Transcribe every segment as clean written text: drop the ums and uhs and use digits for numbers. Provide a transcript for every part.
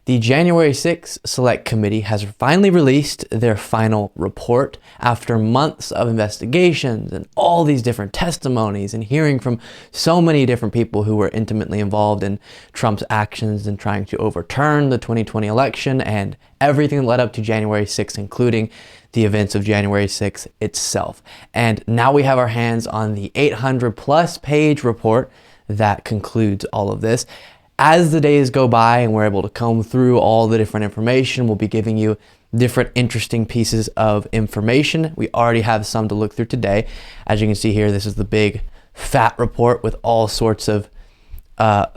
The January 6th Select Committee has finally released their final report after months of investigations and all these different testimonies and hearing from so many different people who were intimately involved in Trump's actions in trying to overturn the 2020 election and everything that led up to January 6th, including the events of January 6th itself. And now we have our hands on the 800+ page report that concludes all of this. As the days go by and we're able to comb through all the different information, we'll be giving you different interesting pieces of information. We already have some to look through today. As you can see here, this is the big fat report with all sorts of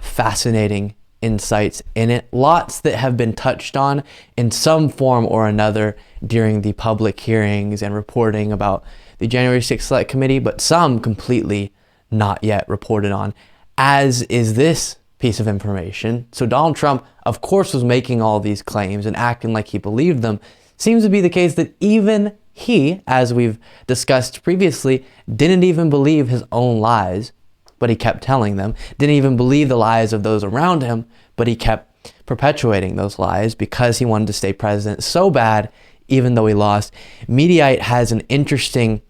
fascinating insights in it. Lots that have been touched on in some form or another during the public hearings and reporting about the January 6th Select Committee, but some completely not yet reported on, as is this piece of information. So Donald Trump, of course, was making all these claims and acting like he believed them. Seems to be the case that even he, as we've discussed previously, didn't even believe his own lies, but he kept telling them. Didn't even believe the lies of those around him, but he kept perpetuating those lies because he wanted to stay president so bad, even though he lost. Mediaite has an interesting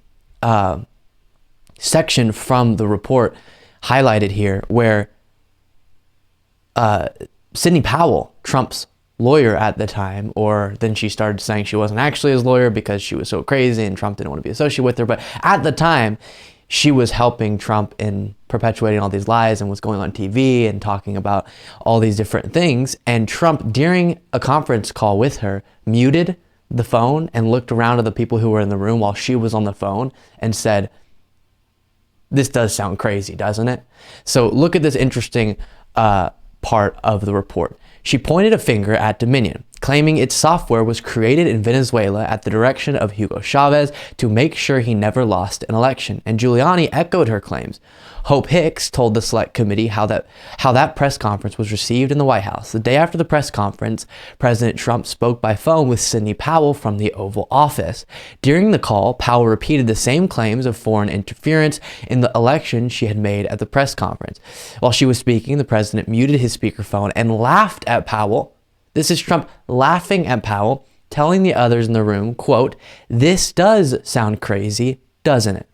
section from the report highlighted here where Sydney Powell, Trump's lawyer at the time, or then she started saying she wasn't actually his lawyer because she was so crazy and Trump didn't want to be associated with her. But at the time, she was helping Trump in perpetuating all these lies and was going on TV and talking about all these different things. And Trump, during a conference call with her, muted the phone and looked around at the people who were in the room while she was on the phone and said, "This does sound crazy, doesn't it?" So look at this interesting part of the report. She pointed a finger at Dominion, claiming its software was created in Venezuela at the direction of Hugo Chavez to make sure he never lost an election. And Giuliani echoed her claims. Hope Hicks told the Select Committee how that press conference was received in the White House. The day after the press conference, President Trump spoke by phone with Sydney Powell from the Oval Office. During the call, Powell repeated the same claims of foreign interference in the election she had made at the press conference. While she was speaking, the president muted his speakerphone and laughed at Powell. This is Trump laughing at Powell, telling the others in the room, quote, "This does sound crazy, doesn't it?"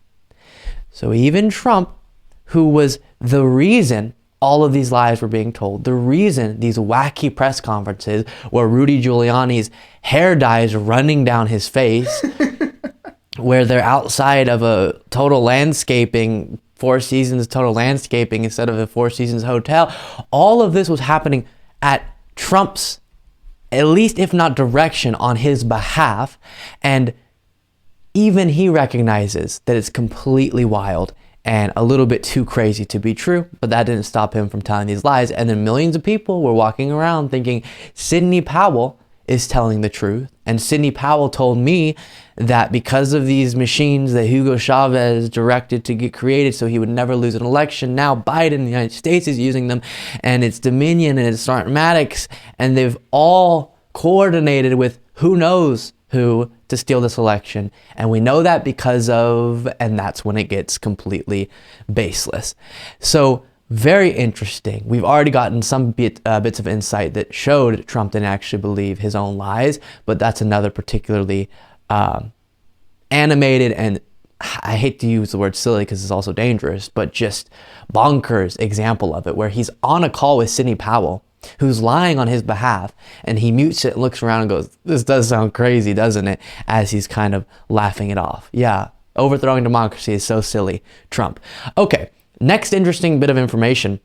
So even Trump, who was the reason all of these lies were being told, the reason these wacky press conferences where Rudy Giuliani's hair dye is running down his face, where they're outside of a total landscaping, Four Seasons total landscaping instead of a Four Seasons hotel, all of this was happening at Trump's, at least if not direction, on his behalf. And even he recognizes that it's completely wild and a little bit too crazy to be true, but that didn't stop him from telling these lies. And then millions of people were walking around thinking Sydney Powell is telling the truth. And Sydney Powell told me that because of these machines that Hugo Chavez directed to get created so he would never lose an election, now Biden in the United States is using them, and it's Dominion and it's Smartmatics, and they've all coordinated with who knows who to steal this election. And we know that because of, and that's when it gets completely baseless. So very interesting. We've already gotten some bits of insight that showed Trump didn't actually believe his own lies, but that's another particularly animated, and I hate to use the word silly because it's also dangerous, but just bonkers example of it, where he's on a call with Sydney Powell, who's lying on his behalf, and he mutes it and looks around and goes, "This does sound crazy, doesn't it?" as he's kind of laughing it off. Yeah, overthrowing democracy is so silly, Trump. Okay, next interesting bit of information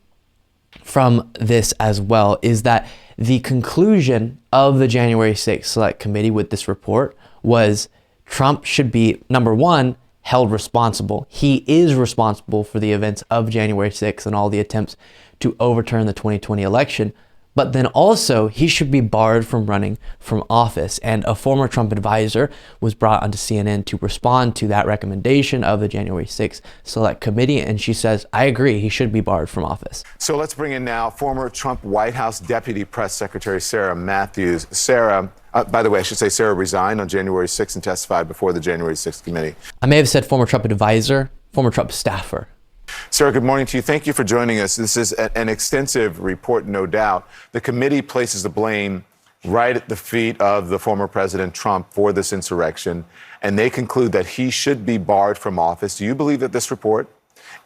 from this as well is that the conclusion of the January 6th Select Committee with this report was Trump should be, number one, held responsible. He is responsible for the events of January 6th and all the attempts to overturn the 2020 election. But then also he should be barred from running from office. And a former Trump advisor was brought onto CNN to respond to that recommendation of the January 6th Select Committee. And she says, I agree, he should be barred from office. So let's bring in now former Trump White House Deputy Press Secretary Sarah Matthews. Sarah, by the way, I should say Sarah resigned on January 6th and testified before the January 6th committee. I may have said former Trump advisor, former Trump staffer. Sarah, good morning to you. Thank you for joining us. This is an extensive report, no doubt. The committee places the blame right at the feet of the former President Trump for this insurrection, and they conclude that he should be barred from office. Do you believe that this report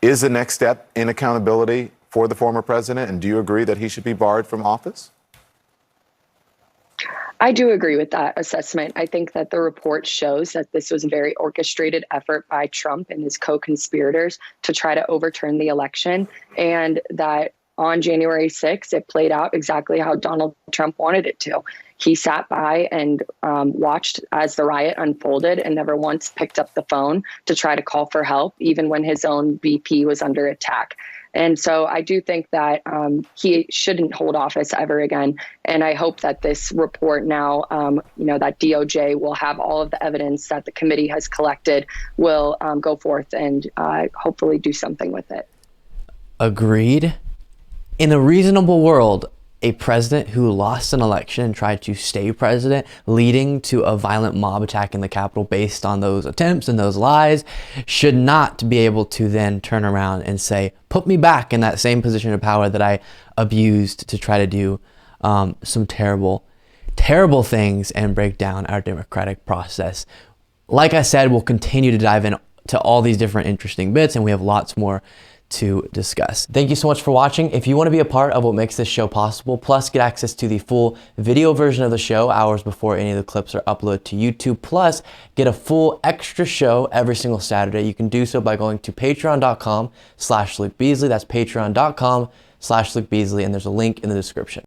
is the next step in accountability for the former president? And do you agree that he should be barred from office? I do agree with that assessment. I think that the report shows that this was a very orchestrated effort by Trump and his co-conspirators to try to overturn the election, and that on January 6th, it played out exactly how Donald Trump wanted it to. He sat by and watched as the riot unfolded and never once picked up the phone to try to call for help, even when his own VP was under attack. And so I do think that he shouldn't hold office ever again. And I hope that this report now, that DOJ will have all of the evidence that the committee has collected, will go forth and hopefully do something with it. Agreed. In a reasonable world, a president who lost an election and tried to stay president, leading to a violent mob attack in the Capitol based on those attempts and those lies, should not be able to then turn around and say, put me back in that same position of power that I abused to try to do some terrible, terrible things and break down our democratic process. Like I said, we'll continue to dive into all these different interesting bits, and we have lots more to discuss. Thank you so much for watching. If you want to be a part of what makes this show possible, plus get access to the full video version of the show hours before any of the clips are uploaded to YouTube, plus get a full extra show every single Saturday, you can do so by going to patreon.com/Luke Beasley. That's patreon.com/Luke Beasley, and there's a link in the description.